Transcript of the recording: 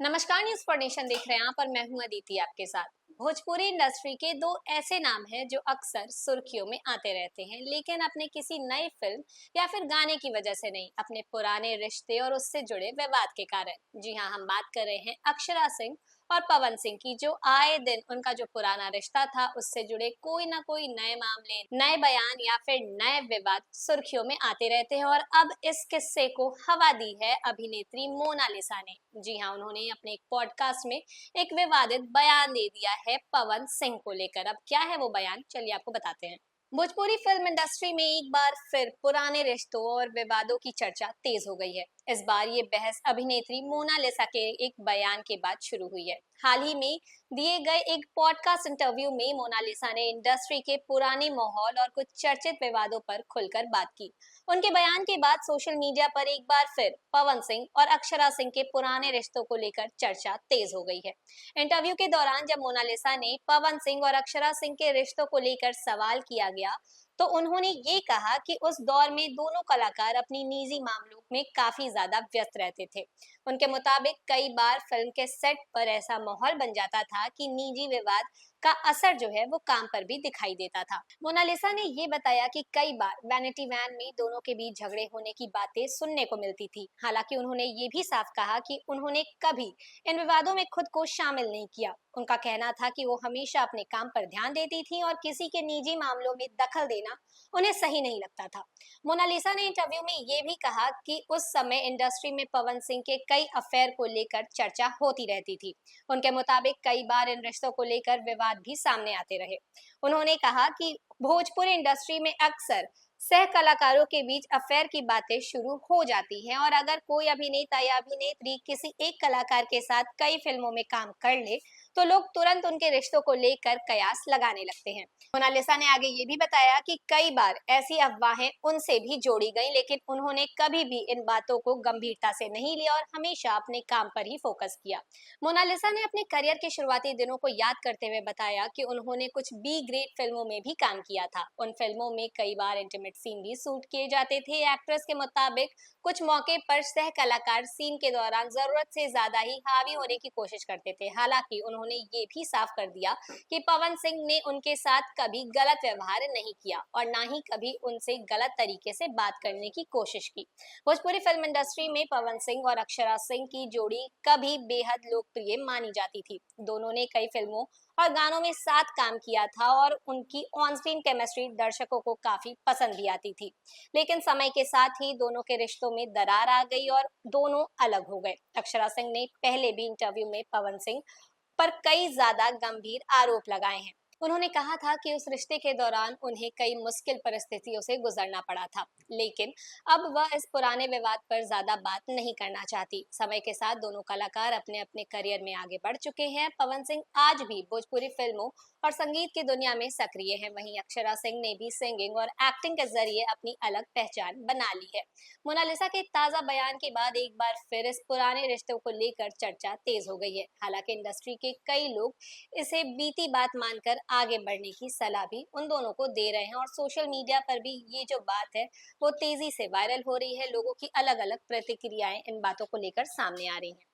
नमस्कार, news for nation देख रहे हैं आप और मैं हूं अदिति आपके साथ। भोजपुरी इंडस्ट्री के दो ऐसे नाम हैं जो अक्सर सुर्खियों में आते रहते हैं, लेकिन अपने किसी नई फिल्म या फिर गाने की वजह से नहीं, अपने पुराने रिश्ते और उससे जुड़े विवाद के कारण। जी हां, हम बात कर रहे हैं अक्षरा सिंह और पवन सिंह की, जो आए दिन उनका जो पुराना रिश्ता था उससे जुड़े कोई ना कोई नए मामले, नए बयान या फिर नए विवाद सुर्खियों में आते रहते हैं। और अब इस किस्से को हवा दी है अभिनेत्री मोनालिसा ने। जी हाँ, उन्होंने अपने एक पॉडकास्ट में एक विवादित बयान दे दिया है पवन सिंह को लेकर। अब क्या है वो बयान, चलिए आपको बताते हैं। भोजपुरी फिल्म इंडस्ट्री में एक बार फिर पुराने रिश्तों और विवादों की चर्चा तेज हो गई है। इस बार ये बहस अभिनेत्री मोनालिसा के एक बयान के बाद शुरू हुई है। हाल ही में दिए गए एक पॉडकास्ट इंटरव्यू में मोनालिसा ने इंडस्ट्री के पुराने माहौल और कुछ चर्चित विवादों पर खुलकर बात की। उनके बयान के बाद सोशल मीडिया पर एक बार फिर पवन सिंह और अक्षरा सिंह के पुराने रिश्तों को लेकर चर्चा तेज हो गई है। इंटरव्यू के दौरान जब मोनालिसा ने पवन सिंह और अक्षरा सिंह के रिश्तों को लेकर सवाल किया गया, तो उन्होंने ये कहा कि उस दौर में दोनों कलाकार अपनी निजी मामलों में काफी ज्यादा व्यस्त रहते थे। उनके मुताबिक कई बार फिल्म के सेट पर ऐसा माहौल बन जाता था कि निजी विवाद का असर जो है वो काम पर भी दिखाई देता था। मोनालिसा ने ये बताया कि कई बार वैनिटी वैन में दोनों के बीच झगड़े होने की बातें सुनने को मिलती थी। हालांकि उन्होंने ये भी साफ कहा कि उन्होंने कभी इन विवादों में खुद को शामिल नहीं किया। उनका कहना था कि वो हमेशा अपने काम पर ध्यान देती थी और किसी के निजी मामलों में दखल देना उन्हें सही नहीं लगता था। मोनालिसा ने इंटरव्यू में ये भी कहा कि उस समय इंडस्ट्री में पवन सिंह के कई अफेयर को लेकर चर्चा होती रहती थी। उनके मुताबिक कई बार इन रिश्तों को लेकर विवाद भी सामने आते रहे। उन्होंने कहा कि भोजपुरी इंडस्ट्री में अक्सर सह कलाकारों के बीच अफेयर की बातें शुरू हो जाती हैं, और अगर कोई अभिनेता या अभिनेत्री किसी एक कलाकार के साथ कई फिल्मों में काम कर ले तो लोग तुरंत उनके रिश्तों को लेकर कयास लगाने लगते हैं। मोनालिसा ने आगे ये भी बताया कि कई बार ऐसी अफवाहें उनसे भी जोड़ी गई, लेकिन उन्होंने कभी भी इन बातों को गंभीरता से नहीं लिया और हमेशा अपने काम पर ही फोकस किया। मोनालिसा ने अपने करियर के शुरुआती दिनों को याद करते हुए बताया कि उन्होंने कुछ बी ग्रेड फिल्मों में भी काम किया था। उन फिल्मों में कई बार इंटीमेट सीन भी शूट किए जाते थे। एक्ट्रेस के मुताबिक कुछ मौके पर सह कलाकार सीन के दौरान जरूरत से ज्यादा ही हावी होने की कोशिश करते थे। हालांकि उन्होंने ये भी साफ कर दिया कि पवन सिंह ने उनके साथ कभी गलत व्यवहार नहीं किया और ना ही कभी उनसे गलत तरीके से बात करने की कोशिश की। भोजपुरी फिल्म इंडस्ट्री में पवन सिंह और अक्षरा सिंह की जोड़ी कभी बेहद लोकप्रिय मानी जाती थी। दोनों ने कई फिल्मों और गानों में साथ काम किया था और उनकी ऑन स्क्रीन केमिस्ट्री दर्शकों को काफी पसंद भी आती थी। लेकिन समय के साथ ही दोनों के रिश्तों में दरार आ गई और दोनों अलग हो गए। अक्षरा सिंह ने पहले भी इंटरव्यू में पवन सिंह पर कई ज्यादा गंभीर आरोप लगाए हैं। उन्होंने कहा था कि उस रिश्ते के दौरान उन्हें कई मुश्किल परिस्थितियों से गुजरना पड़ा था, लेकिन अब वह इस पुराने विवाद पर ज्यादा बात नहीं करना चाहती। समय के साथ दोनों कलाकार अपने अपने करियर में आगे बढ़ चुके हैं। पवन सिंह आज भी भोजपुरी फिल्मों और संगीत की दुनिया में सक्रिय है, वहीं अक्षरा सिंह ने भी सिंगिंग और एक्टिंग के जरिए अपनी अलग पहचान बना ली है। मोनालिसा के ताजा बयान के बाद एक बार फिर इस पुराने रिश्तों को लेकर चर्चा तेज हो गई है। हालांकि इंडस्ट्री के कई लोग इसे बीती बात मानकर आगे बढ़ने की सलाह भी उन दोनों को दे रहे हैं, और सोशल मीडिया पर भी ये जो बात है वो तेजी से वायरल हो रही है। लोगों की अलग अलग प्रतिक्रियाएं इन बातों को लेकर सामने आ रही हैं।